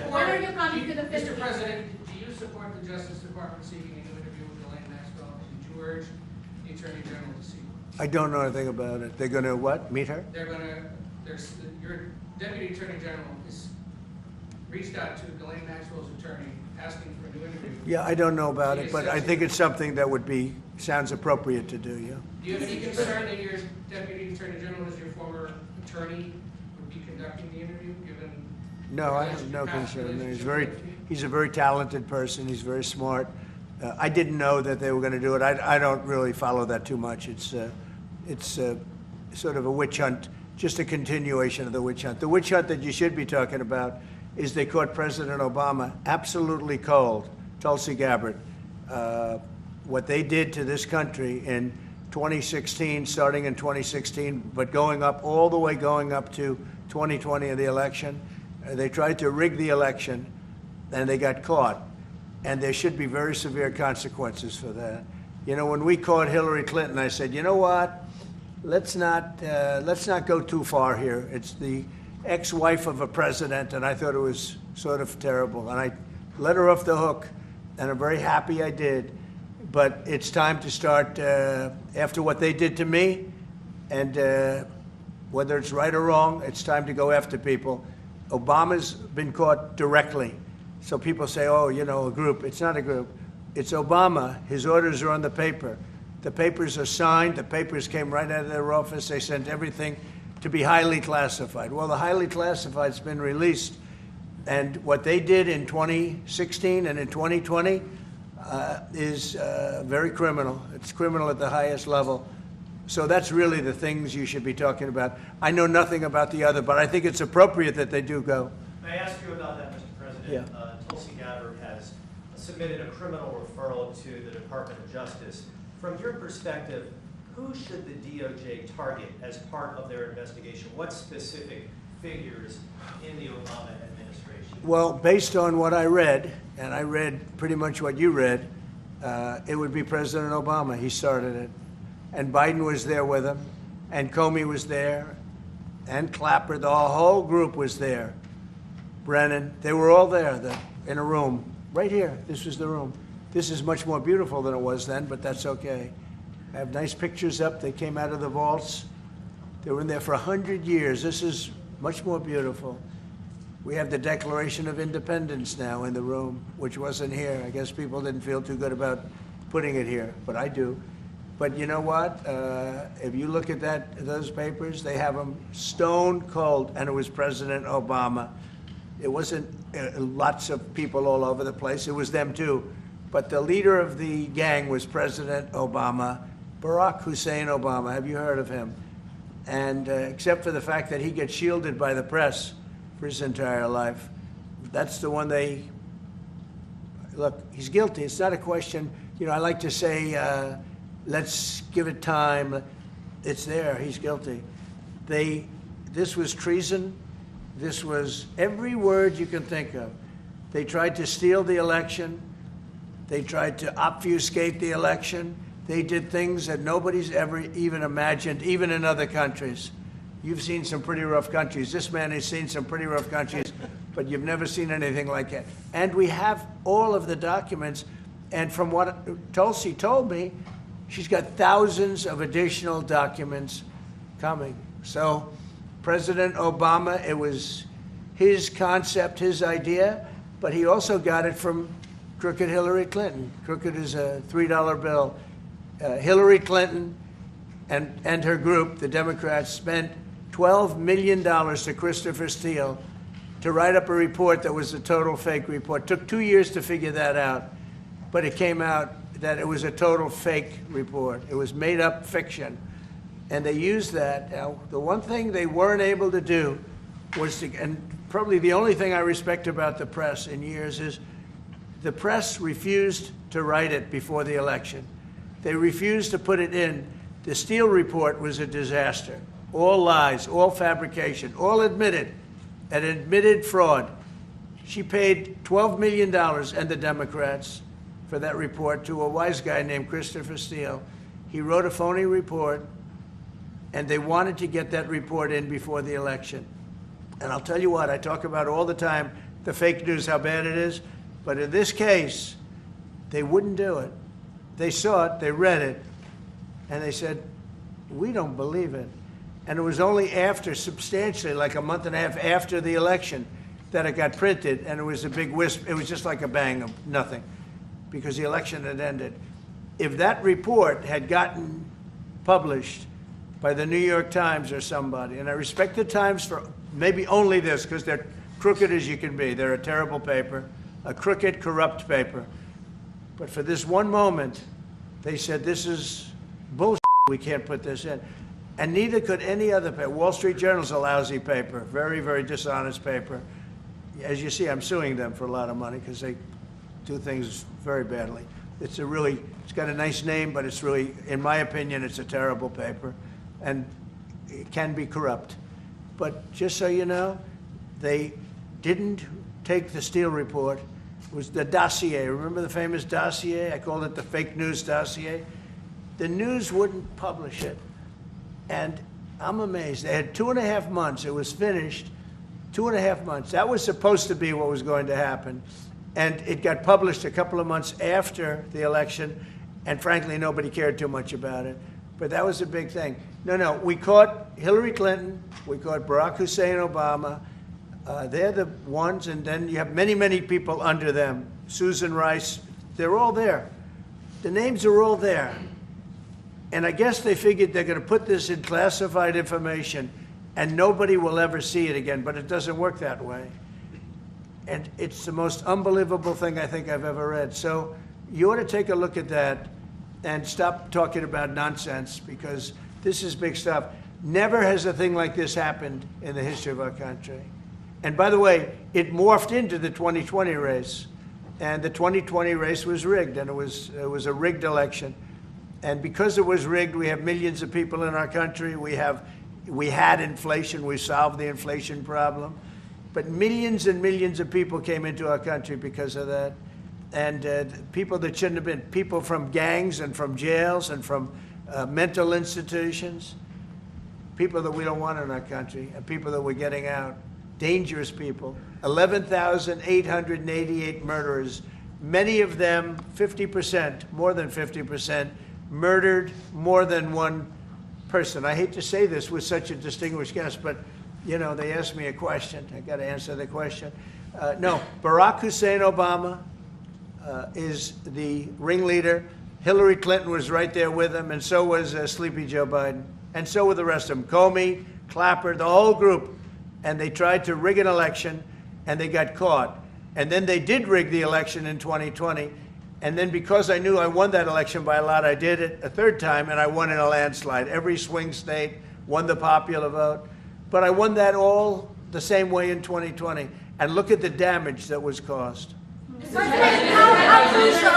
When are you coming to the Mr. Philippines? President, do you support the Justice Department seeking a new interview with Ghislaine Maxwell? Did you urge the Attorney General to seek one? I don't know anything about it. They're going to what? Meet her? Your Deputy Attorney General has reached out to Ghislaine Maxwell's attorney asking for a new interview. Yeah, I don't know about it, but I think it's something that sounds appropriate to do, yeah. Do you have any concern that your Deputy Attorney General, as your former attorney, would be conducting the interview, given? No, I have no concern. He's a very talented person. He's very smart. I didn't know that they were going to do it. I don't really follow that too much. It's sort of a witch hunt, just a continuation of the witch hunt. The witch hunt that you should be talking about is they caught President Obama absolutely cold, Tulsi Gabbard. What they did to this country in 2016, starting in 2016, but all the way going up to 2020 in the election. They tried to rig the election, and they got caught. And there should be very severe consequences for that. You know, when we caught Hillary Clinton, I said, you know what? Let's not go too far here. It's the ex-wife of a president, and I thought it was sort of terrible. And I let her off the hook, and I'm very happy I did. But it's time to start, after what they did to me, and whether it's right or wrong, it's time to go after people. Obama's been caught directly. So people say, oh, you know, a group. It's not a group. It's Obama. His orders are on the paper. The papers are signed. The papers came right out of their office. They sent everything to be highly classified. Well, the highly classified's been released. And what they did in 2016 and in 2020 is very criminal. It's criminal at the highest level. So that's really the things you should be talking about. I know nothing about the other, but I think it's appropriate that they do go. May I ask you about that, Mr. President? Yeah. Tulsi Gabbard has submitted a criminal referral to the Department of Justice. From your perspective, who should the DOJ target as part of their investigation? What specific figures in the Obama administration? Well, based on what I read, and I read pretty much what you read, it would be President Obama. He started it. And Biden was there with him, and Comey was there, and Clapper. The whole group was there. Brennan, they were all there in a room. Right here, this was the room. This is much more beautiful than it was then, but that's okay. I have nice pictures up. They came out of the vaults. They were in there for 100 years. This is much more beautiful. We have the Declaration of Independence now in the room, which wasn't here. I guess people didn't feel too good about putting it here, but I do. But you know what? If you look at those papers, they have them stone cold, and it was President Obama. It wasn't lots of people all over the place. It was them too. But the leader of the gang was President Obama, Barack Hussein Obama. Have you heard of him? And except for the fact that he gets shielded by the press for his entire life, that's the one look, he's guilty. It's not a question. You know, I like to say, let's give it time. It's there. He's guilty. This was treason. This was every word you can think of. They tried to steal the election. They tried to obfuscate the election. They did things that nobody's ever even imagined, even in other countries. You've seen some pretty rough countries. This man has seen some pretty rough countries, but you've never seen anything like it. And we have all of the documents. And from what Tulsi told me, she's got thousands of additional documents coming. So President Obama, it was his concept, his idea, but he also got it from crooked Hillary Clinton. Crooked is a $3 bill. Hillary Clinton and her group, the Democrats, spent $12 million to Christopher Steele to write up a report that was a total fake report. Took 2 years to figure that out, but it came out that it was a total fake report. It was made up fiction. And they used that. Now, the one thing they weren't able to do was to, and probably the only thing I respect about the press in years is the press refused to write it before the election. They refused to put it in. The Steele report was a disaster. All lies, all fabrication, all admitted, an admitted fraud. She paid $12 million, and the Democrats, for that report to a wise guy named Christopher Steele. He wrote a phony report, and they wanted to get that report in before the election. And I'll tell you what, I talk about all the time, the fake news, how bad it is. But in this case, they wouldn't do it. They saw it, they read it, and they said, we don't believe it. And it was only after, substantially, like a month and a half after the election, that it got printed, and it was a big wisp. It was just like a bang of nothing, because the election had ended. If that report had gotten published by the New York Times or somebody, and I respect the Times for maybe only this, because they're crooked as you can be. They're a terrible paper, a crooked, corrupt paper. But for this one moment, they said, this is bullshit, we can't put this in. And neither could any other paper. Wall Street Journal's a lousy paper, very, very dishonest paper. As you see, I'm suing them for a lot of money because they do things very badly. It's got a nice name, but it's really, in my opinion, it's a terrible paper, and it can be corrupt. But just so you know, they didn't take the Steele report. It was the dossier. Remember the famous dossier? I called it the fake news dossier. The news wouldn't publish it. And I'm amazed. They had 2.5 months. It was finished. 2.5 months. That was supposed to be what was going to happen. And it got published a couple of months after the election. And frankly, nobody cared too much about it. But that was a big thing. No, we caught Hillary Clinton. We caught Barack Hussein Obama. They're the ones. And then you have many, many people under them. Susan Rice. They're all there. The names are all there. And I guess they figured they're going to put this in classified information and nobody will ever see it again, but it doesn't work that way. And it's the most unbelievable thing I think I've ever read. So you ought to take a look at that and stop talking about nonsense, because this is big stuff. Never has a thing like this happened in the history of our country. And by the way, it morphed into the 2020 race. And the 2020 race was rigged, and it was a rigged election. And because it was rigged, we have millions of people in our country. We had inflation. We solved the inflation problem. But millions and millions of people came into our country because of that. And people that shouldn't have been, people from gangs and from jails and from mental institutions, people that we don't want in our country, and people that we're getting out, dangerous people. 11,888 murderers, many of them, 50%, more than 50%, murdered more than one person. I hate to say this with such a distinguished guest, but you know, they asked me a question. I got to answer the question. No, Barack Hussein Obama is the ringleader. Hillary Clinton was right there with him, and so was Sleepy Joe Biden, and so were the rest of them. Comey, Clapper, the whole group. And they tried to rig an election, and they got caught. And then they did rig the election in 2020. And then because I knew I won that election by a lot, I did it a third time, and I won in a landslide. Every swing state, won the popular vote. But I won that all the same way in 2020. And look at the damage that was caused. How crucial